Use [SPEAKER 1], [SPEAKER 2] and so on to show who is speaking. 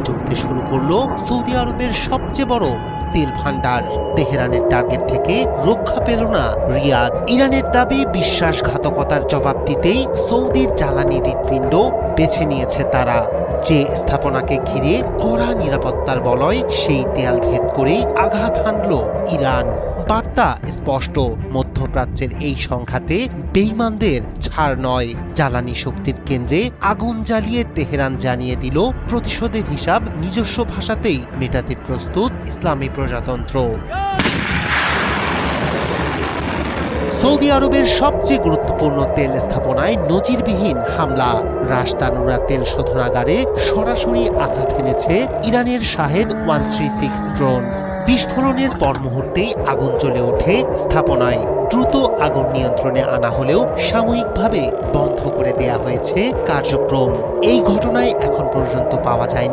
[SPEAKER 1] চলতে শুরু করলো সৌদি আরবের সবচেয়ে বড় তেল ভান্ডার। তেহরানের টার্গেট থেকে রক্ষা পেল না রিয়াদ। ইরানের দাবি বিশ্বাসঘাতকতার জবাব দিতেই সৌদির জ্বালানি হৃৎপিণ্ড বেছে নিয়েছে তারা। যে স্থাপনাকে ঘিরে কড়া নিরাপত্তার বলয়, সেই দেয়াল ভেদ করেই আঘাত হানল ইরান। বার্তা স্পষ্ট, মধ্যপ্রাচ্যের এই সংঘাতে বেঈমানদের ছাড় নয়। জ্বালানি শক্তির কেন্দ্রে আগুন জ্বালিয়ে তেহরান জানিয়ে দিল প্রতিশোধের হিসাব নিজস্ব ভাষাতেই মেটাতে প্রস্তুত ইসলামী প্রজাতন্ত্র। সৌদি আরবের সবচেয়ে গুরুত্বপূর্ণ তেল স্থাপনায় নজিরবিহীন হামলা। রাশ তানুরা তেল শোধনাগারে সরাসরি আঘাত হেনেছে ইরানের শাহেদ 136 ড্রোন। বিস্ফোরণের পর মুহূর্তেই আগুন জ্বলে ওঠে স্থাপনায়। দ্রুত আগুন নিয়ন্ত্রণে আনা হলেও সাময়িকভাবে বন্ধ করে দেয়া হয়েছে কার্যক্রম। এই ঘটনায় এখন পর্যন্ত পাওয়া যায়নি